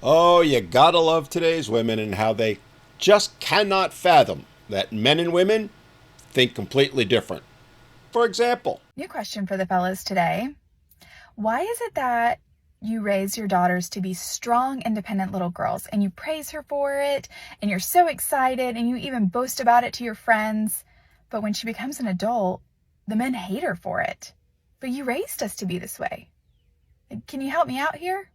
Oh, you gotta love today's women and how they just cannot fathom that men and women think completely different. For example, New question for the fellas today. Why is it that you raise your daughters to be strong, independent little girls and you praise her for it and you're so excited and you even boast about it to your friends, but when she becomes an adult, the men hate her for it? But you raised us to be this way. Can you help me out here?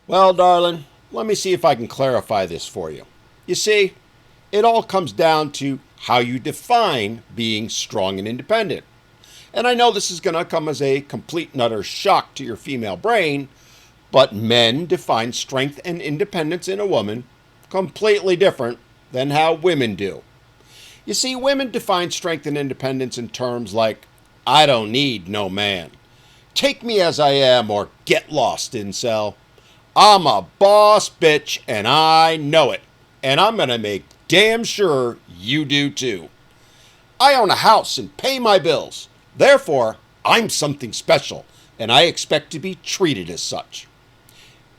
well, darling, let me see if I can clarify this for you. You see, it all comes down to how you define being strong and independent. And I know this is going to come as a complete and utter shock to your female brain, but men define strength and independence in a woman completely different than how women do. You see, women define strength and independence in terms like, I don't need no man. Take me as I am or get lost, incel. I'm a boss bitch and I know it. And I'm going to make damn sure you do too. I own a house and pay my bills. Therefore, I'm something special and I expect to be treated as such.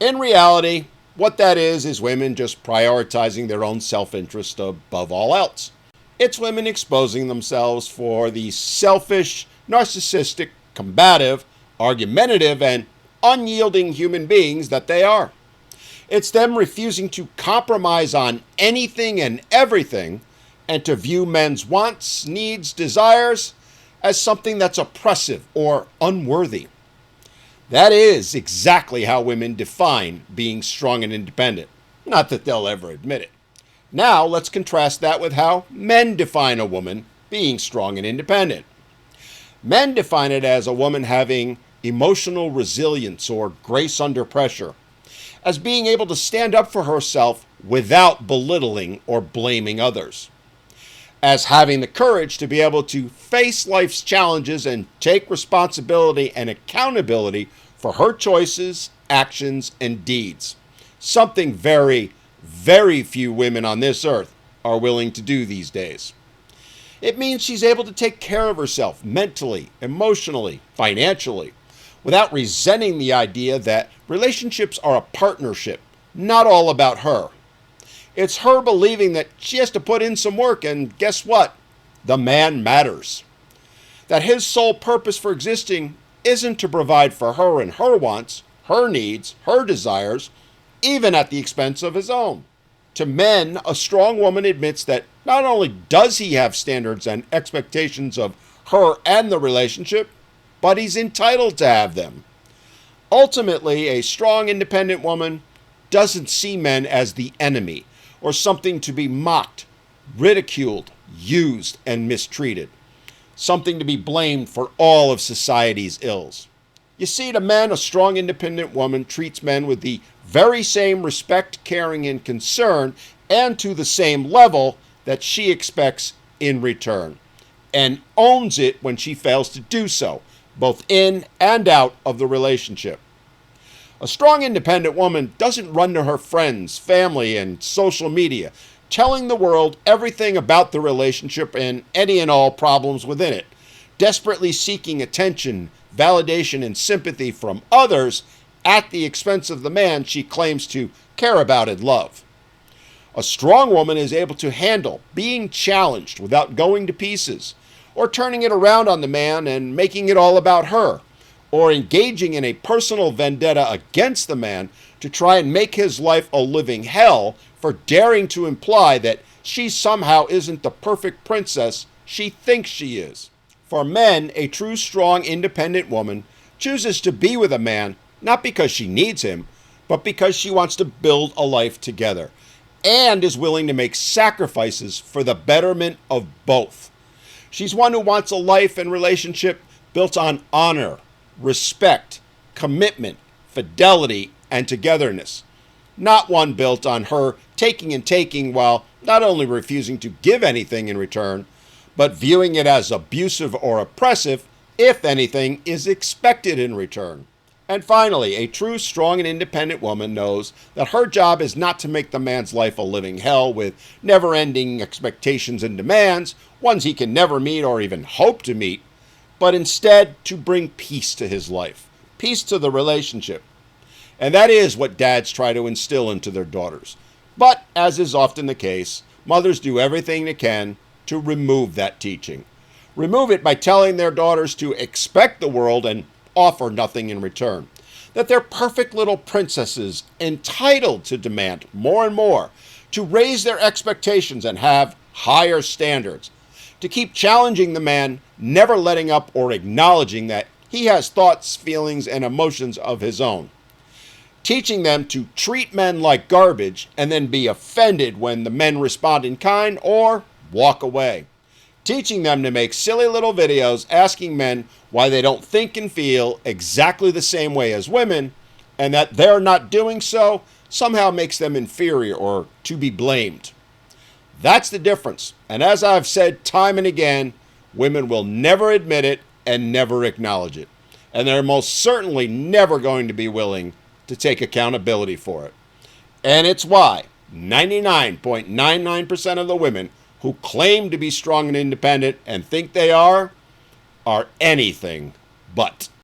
In reality, what that is women just prioritizing their own self-interest above all else. It's women exposing themselves for the selfish, narcissistic, combative, argumentative, and unyielding human beings that they are. It's them refusing to compromise on anything and everything and to view men's wants, needs, desires as something that's oppressive or unworthy. That is exactly how women define being strong and independent. Not that they'll ever admit it. Now let's contrast that with how men define a woman being strong and independent. Men define it as a woman having emotional resilience or grace under pressure, as being able to stand up for herself without belittling or blaming others, as having the courage to be able to face life's challenges and take responsibility and accountability for her choices, actions, and deeds. Something very, very few women on this earth are willing to do these days. It means she's able to take care of herself mentally, emotionally, financially, without resenting the idea that relationships are a partnership, not all about her. It's her believing that she has to put in some work, and guess what? The man matters. That his sole purpose for existing isn't to provide for her and her wants, her needs, her desires, even at the expense of his own. To men, a strong woman admits that not only does he have standards and expectations of her and the relationship, but he's entitled to have them. Ultimately, a strong, independent woman doesn't see men as the enemy or something to be mocked, ridiculed, used, and mistreated. Something to be blamed for all of society's ills. You see, to men, a strong, independent woman treats men with the very same respect, caring, and concern, and to the same level that she expects in return, and owns it when she fails to do so, both in and out of the relationship. A strong, independent woman doesn't run to her friends, family, and social media, telling the world everything about the relationship and any and all problems within it, desperately seeking attention, validation, and sympathy from others at the expense of the man she claims to care about and love. A strong woman is able to handle being challenged without going to pieces, or turning it around on the man and making it all about her, or engaging in a personal vendetta against the man to try and make his life a living hell for daring to imply that she somehow isn't the perfect princess she thinks she is. For men, a true, strong, independent woman chooses to be with a man not because she needs him, but because she wants to build a life together and is willing to make sacrifices for the betterment of both. She's one who wants a life and relationship built on honor, respect, commitment, fidelity, and togetherness. Not one built on her taking and taking while not only refusing to give anything in return, but viewing it as abusive or oppressive if anything is expected in return. And finally, a true, strong, and independent woman knows that her job is not to make the man's life a living hell with never-ending expectations and demands, ones he can never meet or even hope to meet, but instead to bring peace to his life, peace to the relationship. And that is what dads try to instill into their daughters. But, as is often the case, mothers do everything they can to remove that teaching. Remove it by telling their daughters to expect the world and offer nothing in return. That they're perfect little princesses entitled to demand more and more, to raise their expectations and have higher standards, to keep challenging the man, never letting up or acknowledging that he has thoughts, feelings, and emotions of his own. Teaching them to treat men like garbage and then be offended when the men respond in kind or walk away. Teaching them to make silly little videos asking men why they don't think and feel exactly the same way as women, and that their not doing so somehow makes them inferior or to be blamed. That's the difference. And as I've said time and again, women will never admit it and never acknowledge it. And they're most certainly never going to be willing to take accountability for it. And it's why 99.99% of the women who claim to be strong and independent and think they are anything but.